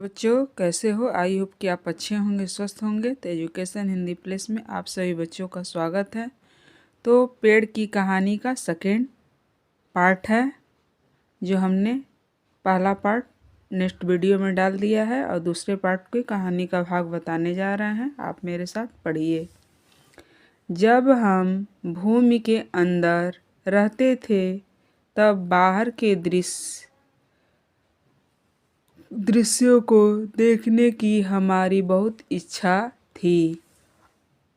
बच्चों कैसे हो। आई होप कि आप अच्छे होंगे, स्वस्थ होंगे। तो एजुकेशन हिंदी प्लस में आप सभी बच्चों का स्वागत है। तो पेड़ की कहानी का सेकेंड पार्ट है जो हमने पहला पार्ट नेक्स्ट वीडियो में डाल दिया है और दूसरे पार्ट की कहानी का भाग बताने जा रहे हैं। आप मेरे साथ पढ़िए। जब हम भूमि के अंदर रहते थे तब बाहर के दृश्यों को देखने की हमारी बहुत इच्छा थी।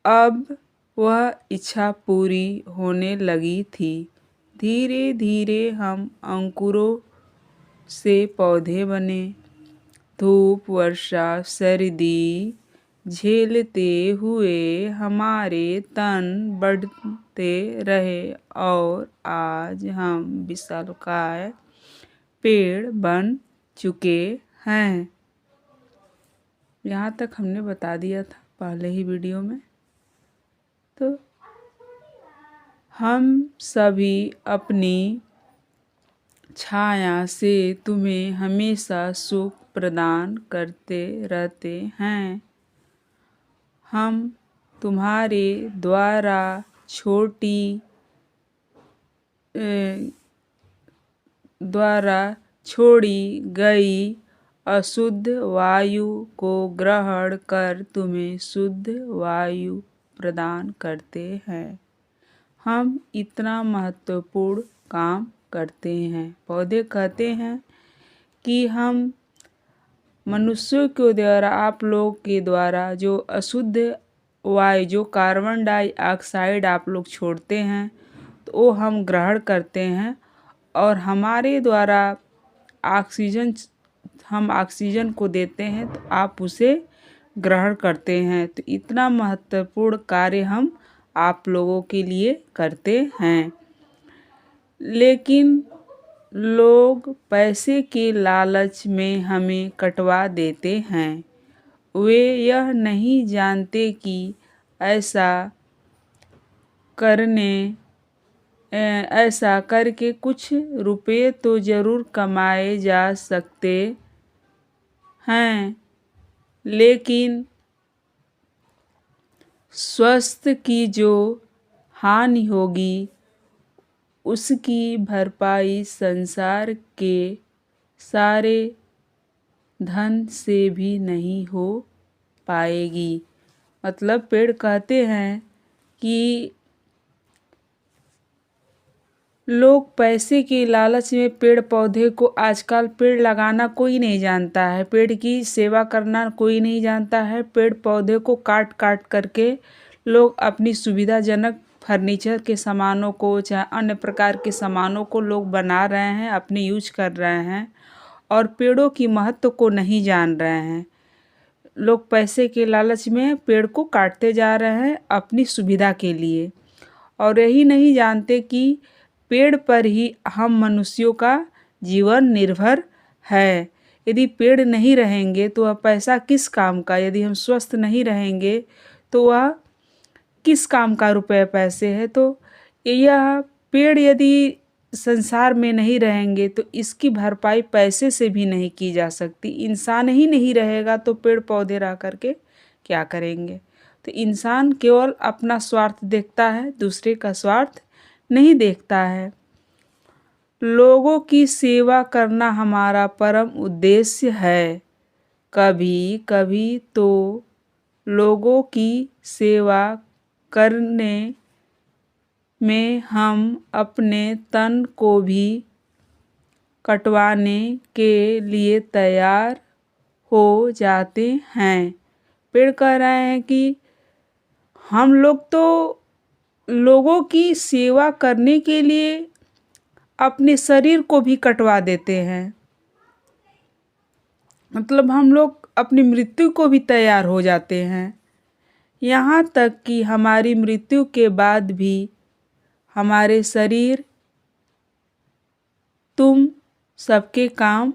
अब वह इच्छा पूरी होने लगी थी। धीरे धीरे हम अंकुरों से पौधे बने। धूप, वर्षा, सर्दी झेलते हुए हमारे तन बढ़ते रहे और आज हम विशालकाय पेड़ बन चुके हैं। यहाँ तक हमने बता दिया था पहले ही वीडियो में। तो हम सभी अपनी छाया से तुम्हें हमेशा सुख प्रदान करते रहते हैं। हम तुम्हारे द्वारा छोड़ी गई अशुद्ध वायु को ग्रहण कर तुम्हें शुद्ध वायु प्रदान करते हैं। हम इतना महत्वपूर्ण काम करते हैं। पौधे कहते हैं कि हम मनुष्यों के द्वारा, आप लोग के द्वारा जो अशुद्ध वायु, जो कार्बन डाइऑक्साइड आप लोग छोड़ते हैं तो वो हम ग्रहण करते हैं और हमारे द्वारा हम ऑक्सीजन को देते हैं तो आप उसे ग्रहण करते हैं। तो इतना महत्वपूर्ण कार्य हम आप लोगों के लिए करते हैं। लेकिन लोग पैसे के लालच में हमें कटवा देते हैं। वे यह नहीं जानते कि ऐसा करके कुछ रुपए तो ज़रूर कमाए जा सकते हैं, लेकिन स्वास्थ्य की जो हानि होगी उसकी भरपाई संसार के सारे धन से भी नहीं हो पाएगी। मतलब पेड़ कहते हैं कि लोग पैसे के लालच में पेड़ पौधे को, आजकल पेड़ लगाना कोई नहीं जानता है, पेड़ की सेवा करना कोई नहीं जानता है। पेड़ पौधे को काट काट करके लोग अपनी सुविधाजनक फर्नीचर के सामानों को, चाहे अन्य प्रकार के सामानों को लोग बना रहे हैं, अपने यूज कर रहे हैं और पेड़ों की महत्व को नहीं जान रहे हैं। लोग पैसे के लालच में पेड़ को काटते जा रहे हैं अपनी सुविधा के लिए और यही नहीं जानते कि पेड़ पर ही हम मनुष्यों का जीवन निर्भर है। यदि पेड़ नहीं रहेंगे तो वह पैसा किस काम का, यदि हम स्वस्थ नहीं रहेंगे तो वह किस काम का रुपए पैसे है। तो यह पेड़ यदि संसार में नहीं रहेंगे तो इसकी भरपाई पैसे से भी नहीं की जा सकती। इंसान ही नहीं रहेगा तो पेड़ पौधे रह करके क्या करेंगे। तो इंसान केवल अपना स्वार्थ देखता है, दूसरे का स्वार्थ नहीं देखता है। लोगों की सेवा करना हमारा परम उद्देश्य है। कभी कभी तो लोगों की सेवा करने में हम अपने तन को भी कटवाने के लिए तैयार हो जाते हैं। पेड़ कह रहे हैं कि हम लोग तो लोगों की सेवा करने के लिए अपने शरीर को भी कटवा देते हैं। मतलब हम लोग अपनी मृत्यु को भी तैयार हो जाते हैं। यहाँ तक कि हमारी मृत्यु के बाद भी हमारे शरीर तुम सबके काम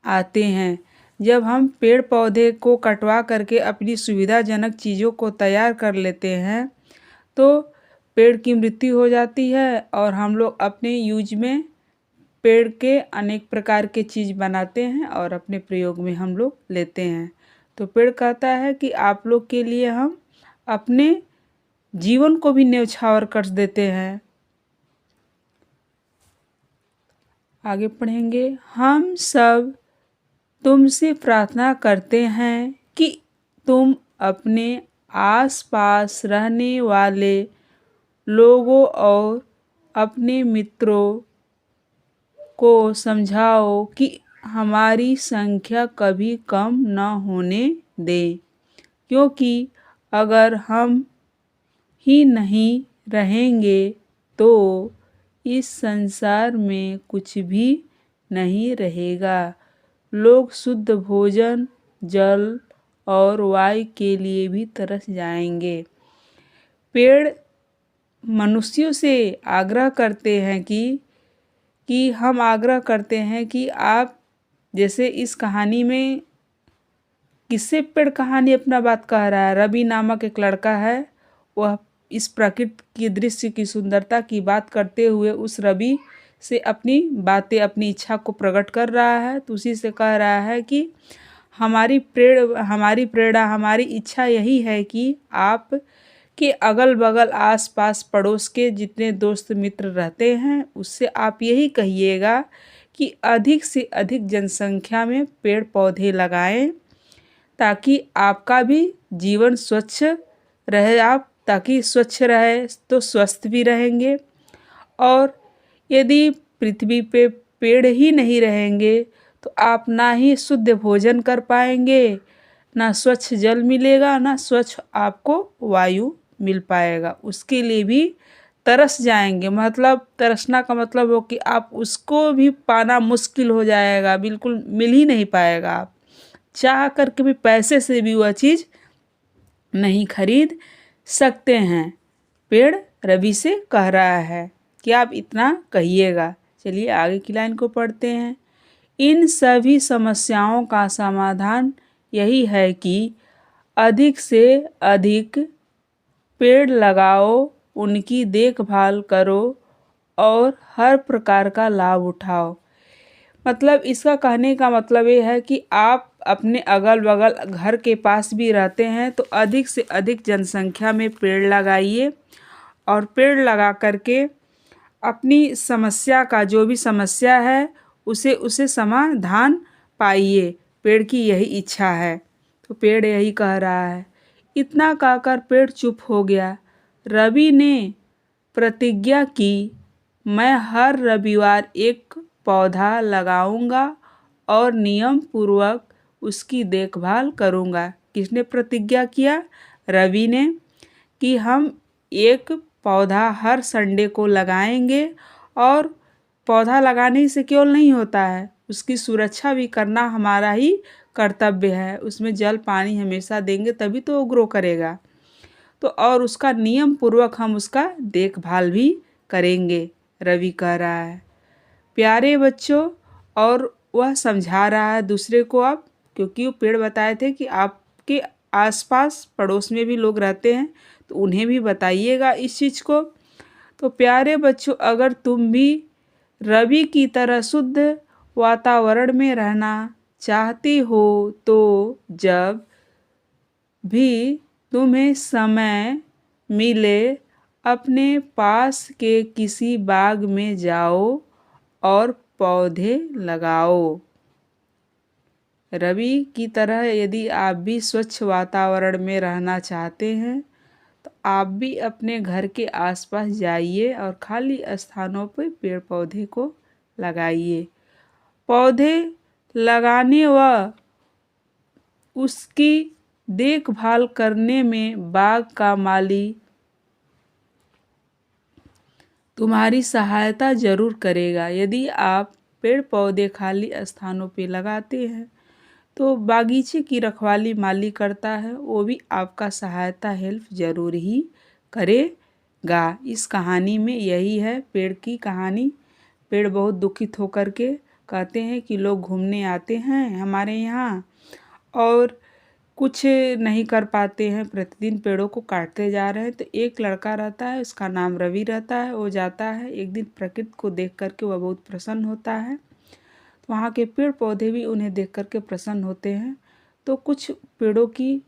आते हैं। जब हम पेड़ पौधे को कटवा करके अपनी सुविधाजनक चीज़ों को तैयार कर लेते हैं तो पेड़ की मृत्यु हो जाती है और हम लोग अपने यूज में पेड़ के अनेक प्रकार के चीज़ बनाते हैं और अपने प्रयोग में हम लोग लेते हैं। तो पेड़ कहता है कि आप लोग के लिए हम अपने जीवन को भी न्यौछावर कर देते हैं। आगे पढ़ेंगे। हम सब तुमसे प्रार्थना करते हैं कि तुम अपने आसपास रहने वाले लोगों और अपने मित्रों को समझाओ कि हमारी संख्या कभी कम न होने दें, क्योंकि अगर हम ही नहीं रहेंगे तो इस संसार में कुछ भी नहीं रहेगा। लोग शुद्ध भोजन, जल और वायु के लिए भी तरस जाएंगे। पेड़ मनुष्यों से आग्रह करते हैं कि हम आग्रह करते हैं कि आप, जैसे इस कहानी में किससे पेड़ कहानी अपना बात कह रहा है। रवि नामक एक लड़का है, वह इस प्रकृति की दृश्य की सुंदरता की बात करते हुए उस रवि से अपनी बातें, अपनी इच्छा को प्रकट कर रहा है। तो उसी से कह रहा है कि हमारी प्रेरणा, हमारी इच्छा यही है कि आप के अगल बगल, आस पास, पड़ोस के जितने दोस्त मित्र रहते हैं उससे आप यही कहिएगा कि अधिक से अधिक जनसंख्या में पेड़ पौधे लगाएं, ताकि आपका भी जीवन स्वच्छ रहे। आप ताकि स्वच्छ रहे तो स्वस्थ भी रहेंगे। और यदि पृथ्वी पे पेड़ ही नहीं रहेंगे तो आप ना ही शुद्ध भोजन कर पाएंगे, ना स्वच्छ जल मिलेगा, ना स्वच्छ आपको वायु मिल पाएगा। उसके लिए भी तरस जाएंगे। मतलब तरसना का मतलब हो कि आप उसको भी पाना मुश्किल हो जाएगा, बिल्कुल मिल ही नहीं पाएगा। आप चाह करके भी, पैसे से भी वह चीज़ नहीं खरीद सकते हैं। पेड़ रवि से कह रहा है कि आप इतना कहिएगा। चलिए आगे की लाइन को पढ़ते हैं। इन सभी समस्याओं का समाधान यही है कि अधिक से अधिक पेड़ लगाओ, उनकी देखभाल करो और हर प्रकार का लाभ उठाओ। मतलब इसका कहने का मतलब ये है कि आप अपने अगल बगल घर के पास भी रहते हैं तो अधिक से अधिक जनसंख्या में पेड़ लगाइए और पेड़ लगा करके अपनी समस्या का, जो भी समस्या है, उसे समाधान पाइए। पेड़ की यही इच्छा है। तो पेड़ यही कह रहा है। इतना कहकर पेड़ चुप हो गया। रवि ने प्रतिज्ञा की, मैं हर रविवार एक पौधा लगाऊंगा और नियम पूर्वक उसकी देखभाल करूंगा। किसने प्रतिज्ञा किया? रवि ने, कि हम एक पौधा हर संडे को लगाएंगे। और पौधा लगाने से केवल नहीं होता है, उसकी सुरक्षा भी करना हमारा ही कर्तव्य है। उसमें जल पानी हमेशा देंगे तभी तो वो ग्रो करेगा। तो और उसका नियम पूर्वक हम उसका देखभाल भी करेंगे, रवि कह रहा है। प्यारे बच्चों, और वह समझा रहा है दूसरे को अब, क्योंकि वो पेड़ बताए थे कि आपके आसपास पड़ोस में भी लोग रहते हैं तो उन्हें भी बताइएगा इस चीज़ को। तो प्यारे बच्चों, अगर तुम भी रवि की तरह शुद्ध वातावरण में रहना चाहती हो तो जब भी तुम्हें समय मिले अपने पास के किसी बाग में जाओ और पौधे लगाओ। रवि की तरह यदि आप भी स्वच्छ वातावरण में रहना चाहते हैं तो आप भी अपने घर के आसपास जाइए और खाली स्थानों पर पेड़ पौधे को लगाइए। पौधे लगाने व उसकी देखभाल करने में बाग का माली तुम्हारी सहायता जरूर करेगा। यदि आप पेड़ पौधे खाली स्थानों पे लगाते हैं तो बागीचे की रखवाली माली करता है, वो भी आपका सहायता, हेल्प जरूर ही करेगा। इस कहानी में यही है पेड़ की कहानी। पेड़ बहुत दुखित होकर के कहते हैं कि लोग घूमने आते हैं हमारे यहाँ और कुछ नहीं कर पाते हैं, प्रतिदिन पेड़ों को काटते जा रहे हैं। तो एक लड़का रहता है, उसका नाम रवि रहता है। वो जाता है, एक दिन प्रकृति को देख करके वह बहुत प्रसन्न होता है। तो वहाँ के पेड़ पौधे भी उन्हें देख करके प्रसन्न होते हैं। तो कुछ पेड़ों की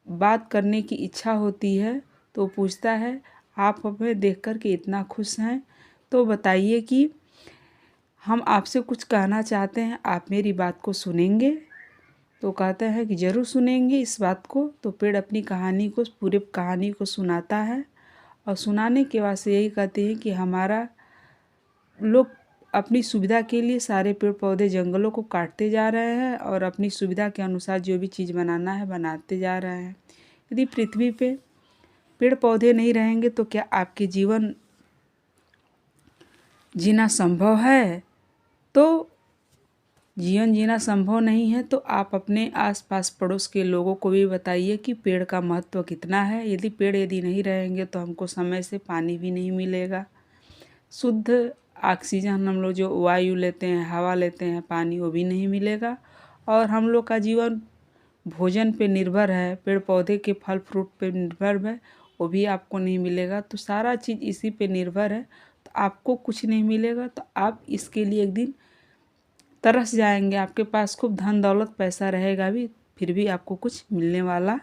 बात करने की इच्छा होती है, तो पूछता है, आप हमें देख कर के इतना खुश हैं, तो बताइए कि हम आपसे कुछ कहना चाहते हैं, आप मेरी बात को सुनेंगे? तो कहते हैं कि ज़रूर सुनेंगे इस बात को। तो पेड़ अपनी कहानी को, पूरे कहानी को सुनाता है, और सुनाने के बाद से यही कहते हैं कि हमारा लोग अपनी सुविधा के लिए सारे पेड़ पौधे जंगलों को काटते जा रहे हैं, और अपनी सुविधा के अनुसार जो भी चीज़ बनाना है बनाते जा रहे हैं। यदि पृथ्वी पे पेड़ पौधे नहीं रहेंगे तो क्या आपके जीवन जीना संभव है? तो जीवन जीना संभव नहीं है तो आप अपने आसपास पड़ोस के लोगों को भी बताइए कि पेड़ का महत्व कितना है। यदि नहीं रहेंगे तो हमको समय से पानी भी नहीं मिलेगा, शुद्ध ऑक्सीजन हम लोग जो वायु लेते हैं, हवा लेते हैं, पानी, वो भी नहीं मिलेगा। और हम लोग का जीवन भोजन पे निर्भर है, पेड़ पौधे के फल फ्रूट पे निर्भर है, वो भी आपको नहीं मिलेगा। तो सारा चीज़ इसी पे निर्भर है, तो आपको कुछ नहीं मिलेगा। तो आप इसके लिए एक दिन तरस जाएंगे। आपके पास खूब धन दौलत पैसा रहेगा भी, फिर भी आपको कुछ मिलने वाला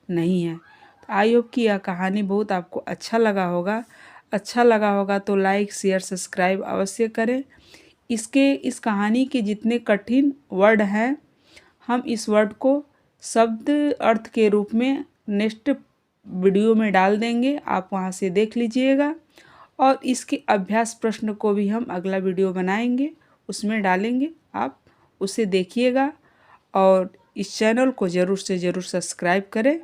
नहीं है। तो आई होप कि यह कहानी बहुत आपको अच्छा लगा होगा। तो लाइक शेयर सब्सक्राइब अवश्य करें। इस कहानी के जितने कठिन वर्ड हैं, हम इस वर्ड को शब्द अर्थ के रूप में नेक्स्ट वीडियो में डाल देंगे, आप वहां से देख लीजिएगा। और इसके अभ्यास प्रश्न को भी हम अगला वीडियो बनाएंगे, उसमें डालेंगे, आप उसे देखिएगा। और इस चैनल को ज़रूर से ज़रूर सब्सक्राइब करें।